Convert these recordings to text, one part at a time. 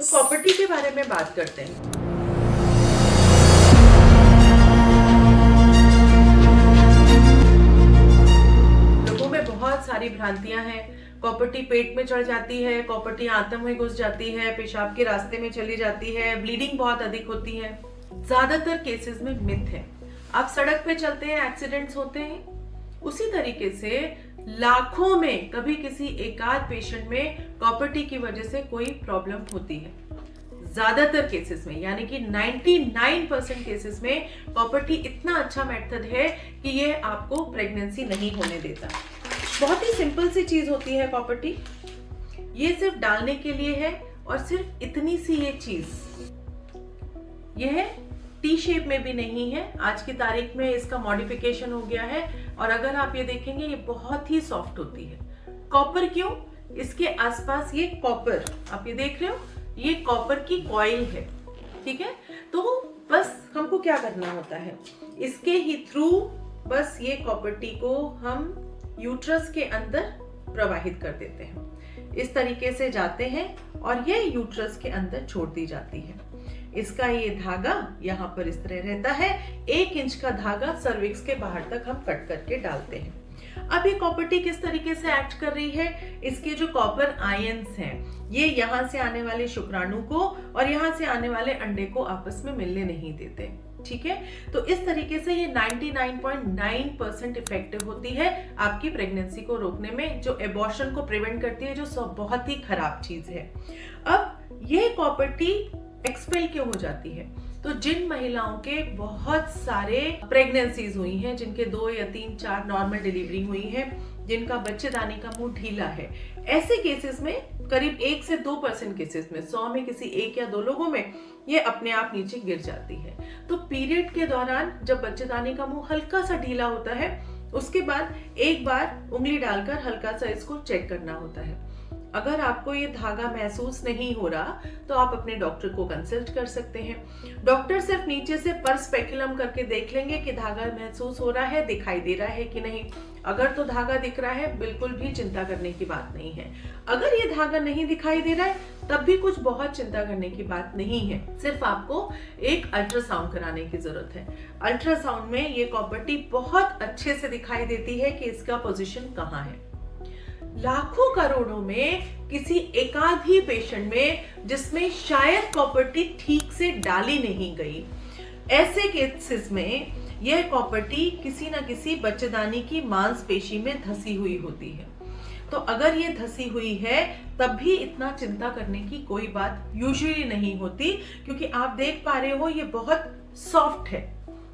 तो प्रॉपर्टी के बारे में बात करते हैं। लोगों में बहुत सारी भ्रांतियां हैं। प्रॉपर्टी पेट में चढ़ जाती है, प्रॉपर्टी आंतों में घुस जाती है, पेशाब के रास्ते में चली जाती है, ब्लीडिंग बहुत अधिक होती है। ज्यादातर केसेस में मिथ है। आप सड़क पे चलते हैं, एक्सीडेंट्स होते हैं, उसी तरीके से लाखों में कभी किसी एकाध पेशेंट में प्रॉपर्टी की वजह से कोई प्रॉब्लम होती है। ज्यादातर केसेस में यानी कि 99% केसेस में प्रॉपर्टी इतना अच्छा मेथड है कि ये आपको प्रेगनेंसी नहीं होने देता। बहुत ही सिंपल सी चीज होती है प्रॉपर्टी। ये सिर्फ डालने के लिए है और सिर्फ इतनी सी ये चीज, यह टी शेप में भी नहीं है। आज की तारीख में इसका मॉडिफिकेशन हो गया है और अगर आप ये देखेंगे ये बहुत ही सॉफ्ट होती है। कॉपर क्यों? इसके आसपास ये कॉपर, आप ये देख रहे हो, ये कॉपर की कॉइल है, ठीक है। तो बस हमको क्या करना होता है, इसके ही थ्रू बस ये प्रॉपर्टी को हम यूट्रस के अंदर प्रवाहित कर देते हैं। इस तरीके से जाते हैं और ये यूट्रस के अंदर छोड़ दी जाती है। इसका ये धागा यहाँ पर इस तरह रहता है। 1 इंच का धागा सर्विक्स के बाहर तक हम कट करके डालते हैं। अब ये प्रॉपर्टी किस तरीके से एक्ट कर रही है, इसके जो कॉपर आयंस हैं ये यहाँ से आने वाले शुक्राणु को और यहाँ से आने वाले अंडे को आपस में मिलने नहीं देते, ठीक है। तो इस तरीके से ये 99.9% इफेक्टिव होती है आपकी प्रेगनेंसी को रोकने में, जो एबॉर्शन को प्रिवेंट करती है, जो बहुत ही खराब चीज है। अब ये प्रॉपर्टी एक्सपेल क्यों हो जाती है? तो जिन महिलाओं के बहुत सारे प्रेगनेंसीज हुई हैं, जिनके 2 या 3 4 नॉर्मल डिलीवरी हुई है, जिनका बच्चेदानी का मुंह ढीला है, ऐसे केसेस में करीब 1 से 2% केसेस में, 100 में किसी 1 या 2 लोगों में ये अपने आप नीचे गिर जाती है। तो पीरियड के दौरान जब बच्चेदानी का मुंह हल्का सा ढीला होता है, उसके बाद एक बार उंगली डालकर हल्का सा इसको चेक करना होता है। अगर आपको ये धागा महसूस नहीं हो रहा तो आप अपने डॉक्टर को कंसल्ट कर सकते हैं। डॉक्टर सिर्फ नीचे से पर स्पेकुलम करके देख लेंगे कि धागा महसूस हो रहा है, दिखाई दे रहा है कि नहीं। अगर तो धागा दिख रहा है, बिल्कुल भी चिंता करने की बात नहीं है। अगर ये धागा नहीं दिखाई दे रहा है तब भी कुछ बहुत चिंता करने की बात नहीं है। सिर्फ आपको एक अल्ट्रासाउंड कराने की जरूरत है। अल्ट्रासाउंड में ये प्रॉपर्टी बहुत अच्छे से दिखाई देती है कि इसका पोजीशन कहाँ है। लाखों करोड़ों में किसी एकाध ही पेशेंट में जिसमें शायद प्रॉपर्टी ठीक से डाली नहीं गई, ऐसे केसेस में यह प्रॉपर्टी किसी न किसी बच्चेदानी की मांसपेशी में धसी हुई होती है। तो अगर ये धसी हुई है तब भी इतना चिंता करने की कोई बात यूजुअली नहीं होती, क्योंकि आप देख पा रहे हो ये बहुत सॉफ्ट है,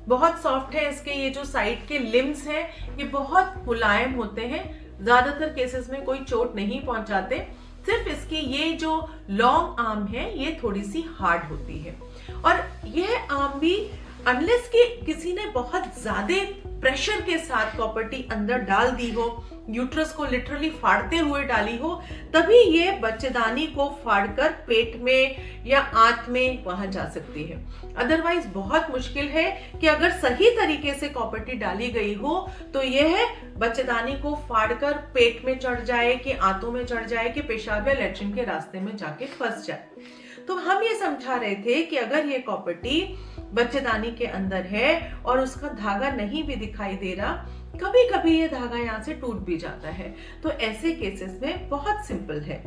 बहुत सॉफ्ट है। इसके ये जो साइड के लिम्स हैं ये बहुत मुलायम होते हैं, ज्यादातर केसेस में कोई चोट नहीं पहुंचाते। सिर्फ इसकी ये जो लॉन्ग आर्म है ये थोड़ी सी हार्ड होती है। और यह आर्म भी अनलेस कि किसी ने बहुत ज्यादा प्रेशर के साथ प्रॉपर्टी अंदर डाल दी हो, यूट्रस को लिटरली फाड़ते हुए डाली हो, तभी ये बच्चेदानी को फाड़कर पेट में या आंत में वहां जा सकती है। अदरवाइज बहुत मुश्किल है कि अगर सही तरीके से प्रॉपर्टी डाली गई हो तो यह बच्चेदानी को फाड़कर पेट में चढ़ जाए, कि आंतों में चढ़ जाए, कि पेशाब या लैट्रिन के रास्ते में जाके फंस जाए। तो हम ये समझा रहे थे कि अगर ये प्रॉपर्टी बच्चेदानी के अंदर है और उसका धागा नहीं भी दिखाई दे रहा, कभी कभी ये धागा यहाँ से टूट भी जाता है, तो ऐसे केसेस में बहुत सिंपल है।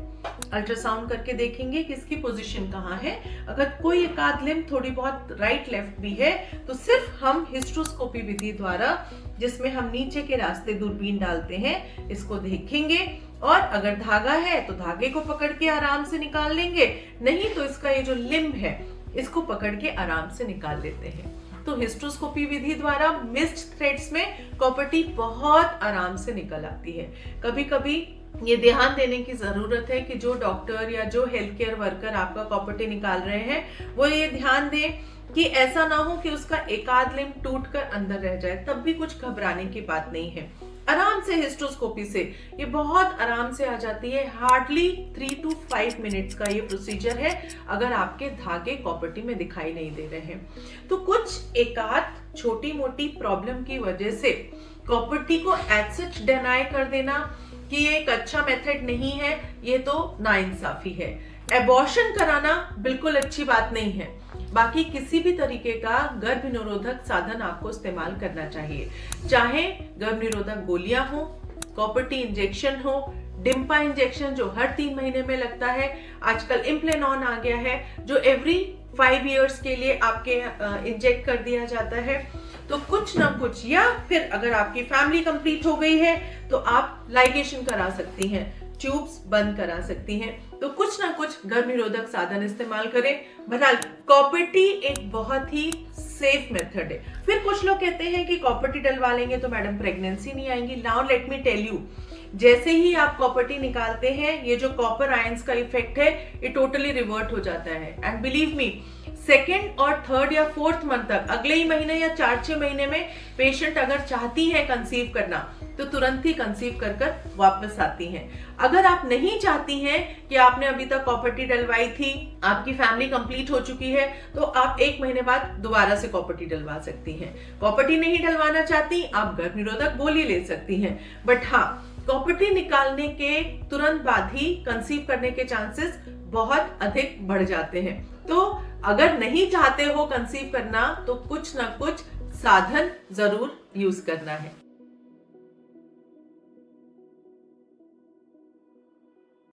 अल्ट्रासाउंड करके देखेंगे कि इसकी पोजीशन कहाँ है। अगर कोई एकाध लिम्ब थोड़ी बहुत राइट लेफ्ट भी है तो सिर्फ हम हिस्ट्रोस्कोपी विधि द्वारा, जिसमें हम नीचे के रास्ते दूरबीन डालते हैं, इसको देखेंगे और अगर धागा है तो धागे को पकड़ के आराम से निकाल लेंगे, नहीं तो इसका ये जो लिम्ब है इसको पकड़ के आराम से निकाल लेते हैं। तो हिस्ट्रोस्कोपी विधि द्वारा मिस्ड थ्रेड्स में प्रॉपर्टी बहुत आराम से निकल आती है। कभी कभी ये ध्यान देने की जरूरत है कि जो डॉक्टर या जो हेल्थ केयर वर्कर आपका प्रॉपर्टी निकाल रहे हैं वो ये ध्यान दें कि ऐसा ना हो कि उसका एकाध लिम्ब टूटकर अंदर रह जाए, तब भी कुछ घबराने की बात नहीं है। आराम से हिस्ट्रोस्कोपी से ये बहुत आराम से आ जाती है। हार्डली 3 to 5 मिनट्स का ये प्रोसीजर है अगर आपके धागे प्रॉपर्टी में दिखाई नहीं दे रहे हैं। तो कुछ एकाध छोटी मोटी प्रॉब्लम की वजह से प्रॉपर्टी को एज सच डिनाई कर देना कि ये एक अच्छा मेथड नहीं है, ये तो नाइंसाफी है। एबॉर्शन कराना बिल्कुल अच्छी बात नहीं है। बाकी किसी भी तरीके का गर्भ निरोधक साधन आपको इस्तेमाल करना चाहिए, चाहे गर्भ निरोधक गोलियां हो, कॉपर टी इंजेक्शन हो, डिम्पा इंजेक्शन जो हर 3 महीने में लगता है, आजकल इम्प्लेनॉन आ गया है जो एवरी 5 इयर्स के लिए आपके इंजेक्ट कर दिया जाता है। तो कुछ ना कुछ, या फिर अगर आपकी फैमिली कंप्लीट हो गई है तो आप लाइगेशन करा सकती हैं, ट्यूब्स बंद करा सकती हैं। तो कुछ ना कुछ गर्भ निरोधक साधन इस्तेमाल करें। बहरहाल कॉपर टी एक बहुत ही सेफ मेथड है। फिर कुछ लोग कहते हैं कि कॉपर टी डलवा लेंगे तो मैडम प्रेगनेंसी नहीं आएंगी। Now let me tell you, जैसे ही आप कॉपर टी निकालते हैं, ये जो कॉपर आयंस का इफेक्ट है ये टोटली रिवर्ट हो जाता है। एंड बिलीव मी, 2nd और 3rd या 4th मंथ तक, अगले ही महीने या 4-6 महीने में पेशेंट अगर चाहती है कंसीव करना तो तुरंत ही कंसीव कर कर वापस आती हैं। अगर आप नहीं चाहती हैं कि आपने अभी तक कॉपर टी डलवाई थी, आपकी फैमिली कंप्लीट हो चुकी है, तो आप 1 महीने बाद दोबारा से कॉपर टी डलवा सकती हैं। कॉपर टी नहीं डलवाना चाहती, आप गर्भ निरोधक गोली ले सकती हैं। बट हाँ, कॉपर टी निकालने के तुरंत बाद ही कंसीव करने के चांसेस बहुत अधिक बढ़ जाते हैं। तो अगर नहीं चाहते हो कंसीव करना तो कुछ ना कुछ साधन जरूर यूज करना है।